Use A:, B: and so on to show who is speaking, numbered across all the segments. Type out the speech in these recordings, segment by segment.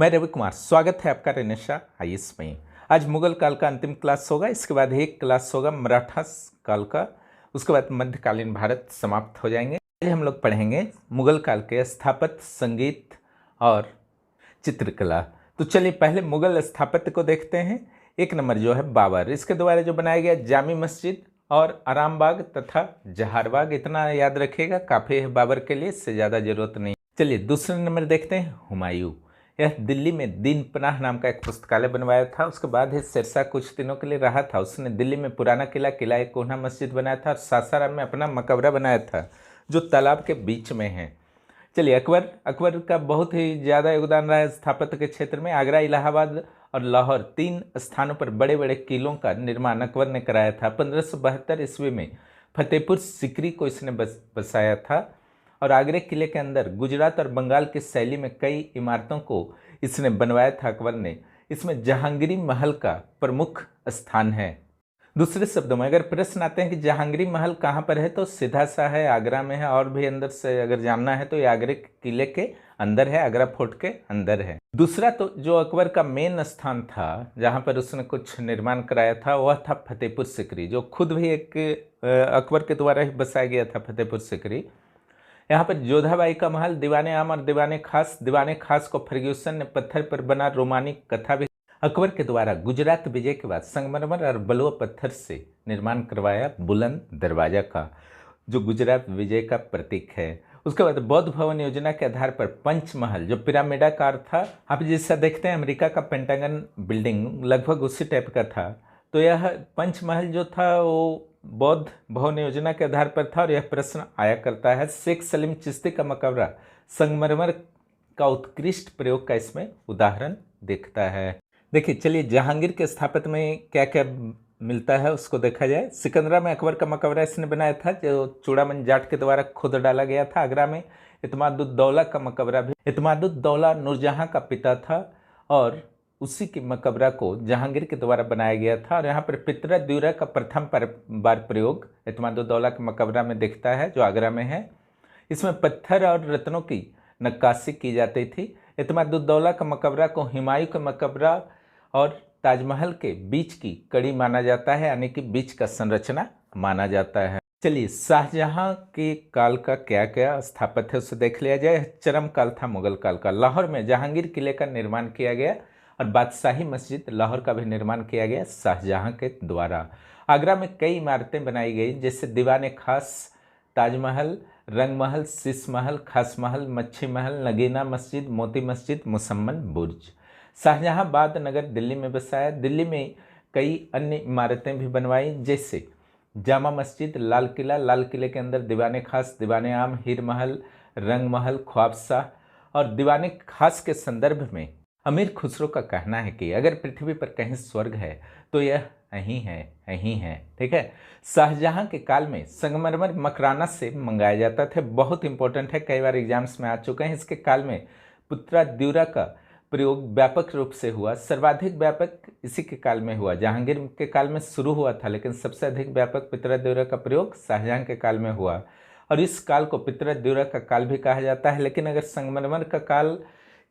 A: मैं रवि कुमार, स्वागत है आपका रेनेशा आईएएस में। आज मुगल काल का अंतिम क्लास होगा, इसके बाद एक क्लास होगा मराठा काल का, उसके बाद मध्यकालीन भारत समाप्त हो जाएंगे। आज हम लोग पढ़ेंगे मुगल काल के स्थापत्य, संगीत और चित्रकला। तो चलिए पहले मुगल स्थापत्य को देखते हैं। एक नंबर जो है बाबर, इसके द्वारा जो बनाया गया जामी मस्जिद और आरामबाग तथा जहारबाग, इतना याद रखिएगा, काफ़ी है बाबर के लिए, इससे ज़्यादा जरूरत नहीं। चलिए दूसरे नंबर देखते हैं हुमायूं। यह दिल्ली में दीन पनाह नाम का एक पुस्तकालय बनवाया था। उसके बाद ही शेरशाह कुछ दिनों के लिए रहा था। उसने दिल्ली में पुराना किला कोहना मस्जिद बनाया था और सासाराम में अपना मकबरा बनाया था जो तालाब के बीच में है। चलिए अकबर का बहुत ही ज़्यादा योगदान रहा है स्थापत्य के क्षेत्र में। आगरा, इलाहाबाद और लाहौर, 3 स्थानों पर बड़े बड़े किलों का निर्माण अकबर ने कराया था। 1572 ईस्वी में फतेहपुर सिकरी को इसने बसाया था और आगरे किले के अंदर गुजरात और बंगाल की शैली में कई इमारतों को इसने बनवाया था अकबर ने। इसमें जहांगीरी महल का प्रमुख स्थान है। दूसरे शब्दों में अगर प्रश्न आते हैं कि जहांगीरी महल कहाँ पर है, तो सीधा सा है, आगरा में है। और भी अंदर से अगर जानना है तो ये आगरे किले के अंदर है, आगरा फोर्ट के अंदर है। दूसरा तो जो अकबर का मेन स्थान था जहाँ पर उसने कुछ निर्माण कराया था, वह था फतेहपुर सिकरी, जो खुद भी एक अकबर के द्वारा ही बसाया गया था फतेहपुर सिकरी। यहाँ पर जोधाबाई का महल, दीवाने आम और दीवाने खास को फर्ग्यूसन ने पत्थर पर बना रोमानी कथा भी अकबर के द्वारा गुजरात विजय के बाद संगमरमर और बलुआ पत्थर से निर्माण करवाया बुलंद दरवाजा का, जो गुजरात विजय का प्रतीक है। उसके बाद बौद्ध भवन योजना के आधार पर पंचमहल, जो पिरामिडाकार था, आप जैसा देखते हैं अमेरिका का पेंटागन बिल्डिंग, लगभग उसी टाइप का था। तो यह पंचमहल जो था वो बौद्ध भवन योजना के आधार पर था। और यह प्रश्न आया करता है, शेख सलीम चिश्ती का मकबरा संगमरमर का उत्कृष्ट प्रयोग का इसमें उदाहरण दिखता है। देखिए चलिए जहांगीर के स्थापत्य में क्या क्या मिलता है उसको देखा जाए। सिकंदरा में अकबर का मकबरा इसने बनाया था, जो चूड़ामन जाट के द्वारा खोद डाला गया था। आगरा में इत्मादुद्दौला का मकबरा भी, इत्मादुद्दौला नूरजहां का पिता था और उसी के मकबरा को जहांगीर के द्वारा बनाया गया था। और यहाँ पर पितरा द्यूरा का प्रथम बार प्रयोग इत्मादुद्दौला के मकबरा में दिखता है, जो आगरा में है। इसमें पत्थर और रत्नों की नक्काशी की जाती थी। इत्मादुद्दौला का मकबरा को हुमायूं का मकबरा और ताजमहल के बीच की कड़ी माना जाता है, यानी कि बीच का संरचना माना जाता है। चलिए शाहजहां के काल का क्या क्या स्थापत्य है उसे देख लिया जाए। चरम काल था मुगल काल का। लाहौर में जहांगीर किले का निर्माण किया गया और बादशाही मस्जिद लाहौर का भी निर्माण किया गया शाहजहां के द्वारा। आगरा में कई इमारतें बनाई गई, जैसे दीवाने खास, ताजमहल, रंगमहल, शीश महल, खास महल, मच्छी महल, नगीना मस्जिद, मोती मस्जिद, मुसम्मन बुर्ज। शाहजहां बाद नगर दिल्ली में बसाया। दिल्ली में कई अन्य इमारतें भी बनवाई, जैसे जामा मस्जिद, लाल किले के अंदर दीवाने खास, दीवाने आम, हीर महल, रंग महल, ख्वाबशाह। और दीवाने खास के संदर्भ में अमीर खुसरो का कहना है कि अगर पृथ्वी पर कहीं स्वर्ग है तो यह यहीं है। ठीक है। शाहजहां के काल में संगमरमर मकराना से मंगाया जाता था। बहुत इंपॉर्टेंट है, कई बार एग्जाम्स में आ चुके हैं। इसके काल में पुत्रा द्यूरा का प्रयोग व्यापक रूप से हुआ। सर्वाधिक व्यापक इसी के काल में हुआ। जहांगीर के काल में शुरू हुआ था, लेकिन सबसे अधिक व्यापक पुत्रा द्यूरा का प्रयोग शाहजहां के काल में हुआ। और इस काल को पुत्रा द्यूरा का काल भी कहा जाता है। लेकिन अगर संगमरमर का काल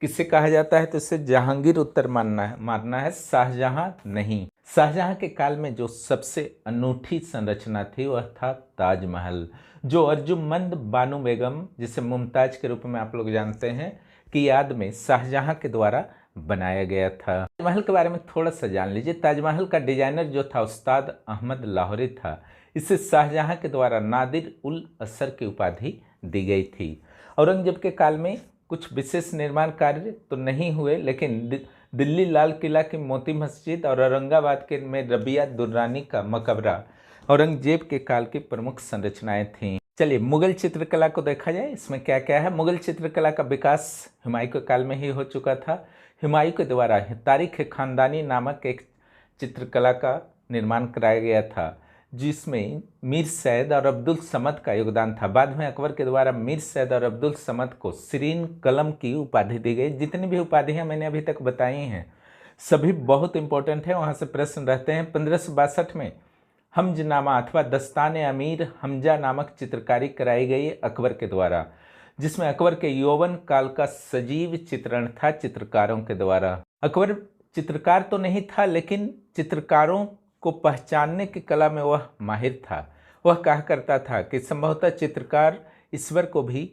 A: किसे कहा जाता है तो इसे जहांगीर उत्तर मानना है, शाहजहां नहीं। शाहजहां के काल में जो सबसे अनूठी संरचना थी वह था ताजमहल, जो अर्जुमंद बानो बेगम, जिसे मुमताज के रूप में आप लोग जानते हैं, की याद में शाहजहां के द्वारा बनाया गया था। ताजमहल के बारे में थोड़ा सा जान लीजिए। ताजमहल का डिजाइनर जो था उस्ताद अहमद लाहौरी था। इसे शाहजहां के द्वारा नादिर उल असर की उपाधि दी गई थी। औरंगजेब के काल में कुछ विशेष निर्माण कार्य तो नहीं हुए, लेकिन दिल्ली लाल किला की मोती मस्जिद और औरंगाबाद के में रबिया दुर्रानी का मकबरा औरंगजेब के काल की प्रमुख संरचनाएं थीं। चलिए मुगल चित्रकला को देखा जाए, इसमें क्या क्या है। मुगल चित्रकला का विकास हुमायूं के काल में ही हो चुका था। हुमायूं के द्वारा तारीख खानदानी नामक एक चित्रकला का निर्माण कराया गया था, जिसमें मीर सैयद और अब्दुल समद का योगदान था। बाद में अकबर के द्वारा मीर सैयद और अब्दुल समद को सीरीन कलम की उपाधि दी गई। जितनी भी उपाधियां मैंने अभी तक बताई हैं सभी बहुत इंपॉर्टेंट है, वहां से प्रश्न रहते हैं। 1562 में हमजनामा अथवा दस्तान अमीर हमजा नामक चित्रकारी कराई गई अकबर के द्वारा, जिसमें अकबर के यौवन काल का सजीव चित्रण था चित्रकारों के द्वारा। अकबर चित्रकार तो नहीं था, लेकिन चित्रकारों को पहचानने की कला में वह माहिर था। वह कहा करता था कि संभवतः चित्रकार ईश्वर को भी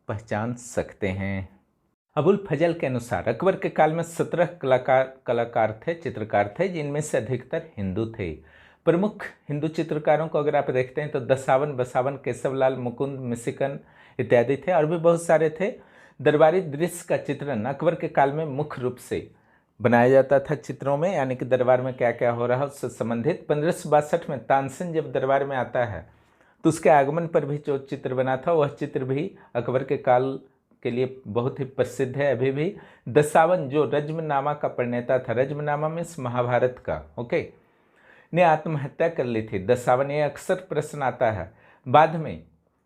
A: पहचान सकते हैं। अबुल फजल के अनुसार अकबर के काल में 17 कलाकार थे, चित्रकार थे, जिनमें से अधिकतर हिंदू थे। प्रमुख हिंदू चित्रकारों को अगर आप देखते हैं तो दसावन, बसावन, केशवलाल, मुकुंद, मिशिकन इत्यादि थे, और भी बहुत सारे थे। दरबारी दृश्य का चित्रण अकबर के काल में मुख्य रूप से बनाया जाता था चित्रों में, यानी कि दरबार में क्या क्या हो रहा है उससे संबंधित। 1562 में तानसेन जब दरबार में आता है तो उसके आगमन पर भी जो चित्र बना था वह चित्र भी अकबर के काल के लिए बहुत ही प्रसिद्ध है अभी भी। दसावन जो रज्मनामा का प्रणेता था, रज्मनामा में महाभारत का, ओके, ने आत्महत्या कर ली थी। दसावन, ये अक्सर प्रश्न आता है। बाद में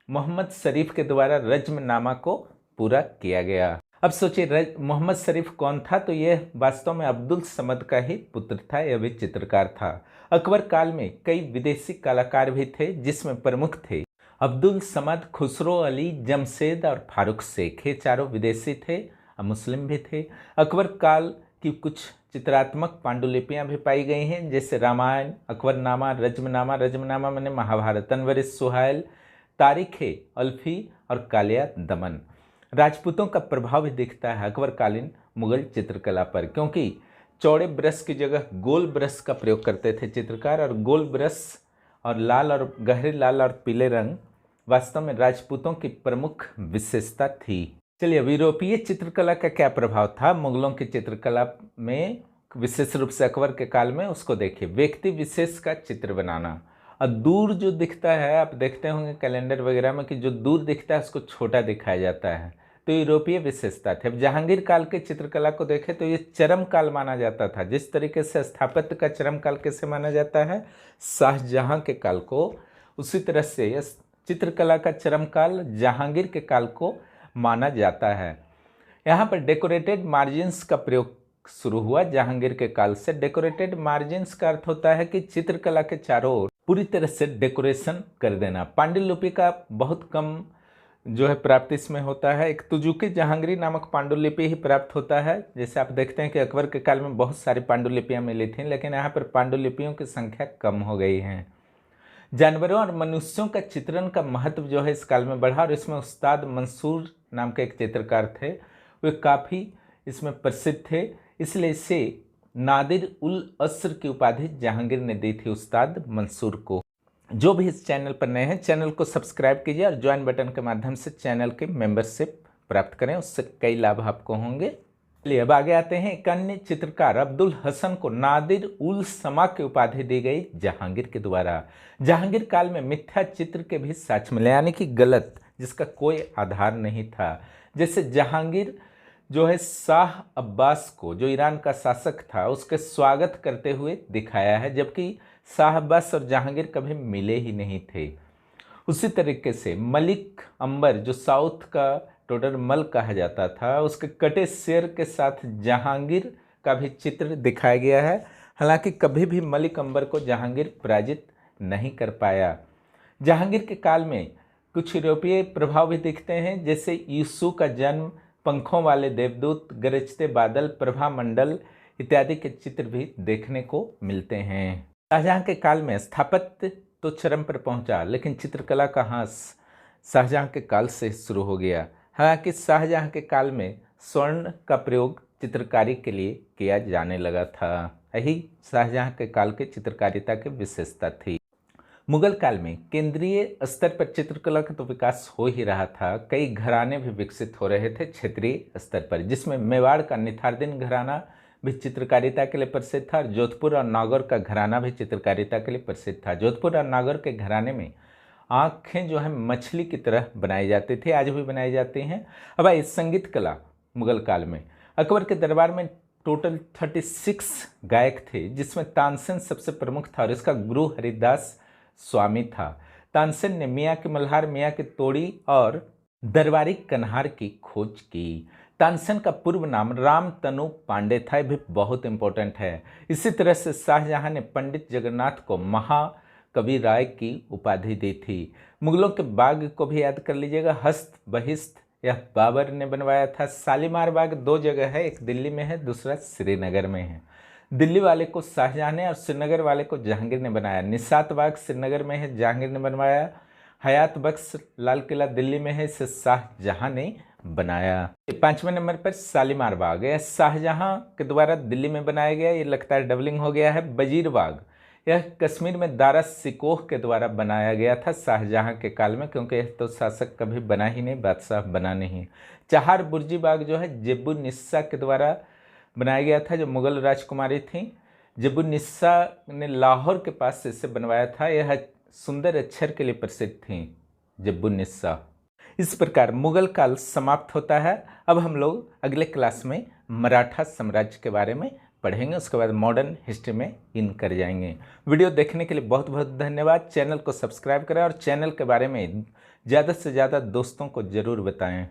A: मोहम्मद शरीफ के द्वारा रज्मनामा को पूरा किया गया। अब सोचिए मोहम्मद शरीफ कौन था, तो यह वास्तव में अब्दुल समद का ही पुत्र था, यह भी चित्रकार था। अकबर काल में कई विदेशी कलाकार भी थे, जिसमें प्रमुख थे अब्दुल समद, खुसरो अली, जमशेद और फारूक शेख। ये चारों विदेशी थे और मुस्लिम भी थे। अकबर काल की कुछ चित्रात्मक पांडुलिपियां भी पाई गई हैं, जैसे रामायण, अकबरनामा, रज्मनामा, रज्मनामा मैंने महाभारत, अनवर सुहाइल, तारीख अल्फी और कालिया दमन। राजपूतों का प्रभाव भी दिखता है अकबरकालीन मुगल चित्रकला पर, क्योंकि चौड़े ब्रश की जगह गोल ब्रश का प्रयोग करते थे चित्रकार, और गोल ब्रश और लाल और गहरे लाल और पीले रंग वास्तव में राजपूतों की प्रमुख विशेषता थी। चलिए, अब यूरोपीय चित्रकला का क्या प्रभाव था मुगलों की चित्रकला में, विशेष रूप से अकबर के काल में, उसको देखिए। व्यक्ति विशेष का चित्र बनाना, और दूर जो दिखता है, आप देखते होंगे कैलेंडर वगैरह में कि जो दूर दिखता है उसको छोटा दिखाया जाता है, तो यूरोपीय विशेषता थे। अब जहांगीर काल के चित्रकला को देखें तो ये चरम काल माना जाता था। जिस तरीके से स्थापत्य का चरम काल कैसे माना जाता है शाहजहां के काल को, उसी तरह से चित्रकला का चरम काल जहांगीर के काल को माना जाता है। यहाँ पर डेकोरेटेड मार्जिन्स का प्रयोग शुरू हुआ जहांगीर के काल से। डेकोरेटेड मार्जिन्स का अर्थ होता है कि चित्रकला के चारों ओर पूरी तरह से डेकोरेशन कर देना। पांडुलिपि का बहुत कम जो है प्राप्ति इसमें होता है। एक तुजुकी जहांगीरी नामक पांडुलिपि ही प्राप्त होता है। जैसे आप देखते हैं कि अकबर के काल में बहुत सारी पांडुलिपियाँ मिली थीं, लेकिन यहाँ पर पांडुलिपियों की संख्या कम हो गई है। जानवरों और मनुष्यों का चित्रण का महत्व जो है इस काल में बढ़ा, और इसमें उस्ताद मंसूर नाम के एक चित्रकार थे, वे काफ़ी इसमें प्रसिद्ध थे, इसलिए इसे नादिर उल अस्र की उपाधि जहांगीर ने दी थी उस्ताद मंसूर को। जो भी इस चैनल पर नए हैं, चैनल को सब्सक्राइब कीजिए और ज्वाइन बटन के माध्यम से चैनल की मेंबरशिप प्राप्त करें, उससे कई लाभ आपको होंगे। चलिए, अब आगे आते हैं। एक अन्य चित्रकार अब्दुल हसन को नादिर उल समा की उपाधि दी गई जहांगीर के द्वारा। जहांगीर काल में मिथ्या चित्र के भी साक्ष्य मिले, यानी कि गलत, जिसका कोई आधार नहीं था। जैसे जहांगीर जो है शाह अब्बास को, जो ईरान का शासक था, उसके स्वागत करते हुए दिखाया है, जबकि शाह अब्बास और जहांगीर कभी मिले ही नहीं थे। उसी तरीके से मलिक अंबर, जो साउथ का टोडरमल कहा जाता था, उसके कटे शेर के साथ जहांगीर का भी चित्र दिखाया गया है। हालांकि कभी भी मलिक अंबर को जहांगीर पराजित नहीं कर पाया। जहांगीर के काल में कुछ यूरोपीय प्रभाव भी दिखते हैं, जैसे यीशु का जन्म, पंखों वाले देवदूत, गरजते बादल, प्रभा मंडल इत्यादि के चित्र भी देखने को मिलते हैं। शाहजहां के काल में स्थापत्य तो चरम पर पहुंचा, लेकिन चित्रकला का हाँस शाहजहां के काल से शुरू हो गया। हालांकि शाहजहां के काल में स्वर्ण का प्रयोग चित्रकारी के लिए किया जाने लगा था। यही शाहजहां के काल के चित्रकारिता की विशेषता थी। मुगल काल में केंद्रीय स्तर पर चित्रकला का तो विकास हो ही रहा था। कई घराने भी विकसित हो रहे थे क्षेत्रीय स्तर पर, जिसमें मेवाड़ का निथारदीन घराना भी चित्रकारिता के लिए प्रसिद्ध था, और जोधपुर और नागौर का घराना भी चित्रकारिता के लिए प्रसिद्ध था। जोधपुर और नागौर के घराने में आँखें जो है मछली की तरह बनाई जाती थी, आज भी बनाई जाती हैं। अब आइए संगीत कला। मुगल काल में अकबर के दरबार में टोटल 36 गायक थे, जिसमें तानसेन सबसे प्रमुख था और इसका गुरु हरिदास स्वामी था। तानसेन ने मियाँ की मल्हार, मियाँ की तोड़ी और दरबारी कन्हार की खोज की। तानसेन का पूर्व नाम राम तनु पांडे था, यह भी बहुत इंपॉर्टेंट है। इसी तरह से शाहजहां ने पंडित जगन्नाथ को महाकवि राय की उपाधि दी थी। मुगलों के बाग को भी याद कर लीजिएगा, हस्त, बहिस्त यह बाबर ने बनवाया था। शालीमार बाग दो जगह है, एक दिल्ली में है, दूसरा श्रीनगर में है। दिल्ली वाले को शाहजहां ने और श्रीनगर वाले को जहांगीर ने बनाया। निशात बाग श्रीनगर में है, जहांगीर ने बनवाया। हयात बख्श लाल किला दिल्ली में है, इसे शाहजहां ने बनाया। 5वें नंबर पर शालीमार बाग, यह शाहजहां के द्वारा दिल्ली में बनाया गया। ये लगता है डबलिंग हो गया है। वजीर बाग, यह कश्मीर में दारा सिकोह के द्वारा बनाया गया था शाहजहां के काल में, क्योंकि यह तो शासक कभी बना ही नहीं, बादशाह बना नहीं। चहार बुर्जी बाग जो है जेबुन निस्सा के द्वारा बनाया गया था, जो मुगल राजकुमारी थी। जेबुन निस्सा ने लाहौर के पास इसे बनवाया था। यह सुंदर अक्षर के लिए प्रसिद्ध थी जेबुन निस्सा। इस प्रकार मुगल काल समाप्त होता है। अब हम लोग अगले क्लास में मराठा साम्राज्य के बारे में पढ़ेंगे, उसके बाद मॉडर्न हिस्ट्री में इन कर जाएंगे। वीडियो देखने के लिए बहुत बहुत धन्यवाद। चैनल को सब्सक्राइब करें और चैनल के बारे में ज़्यादा से ज़्यादा दोस्तों को ज़रूर बताएं।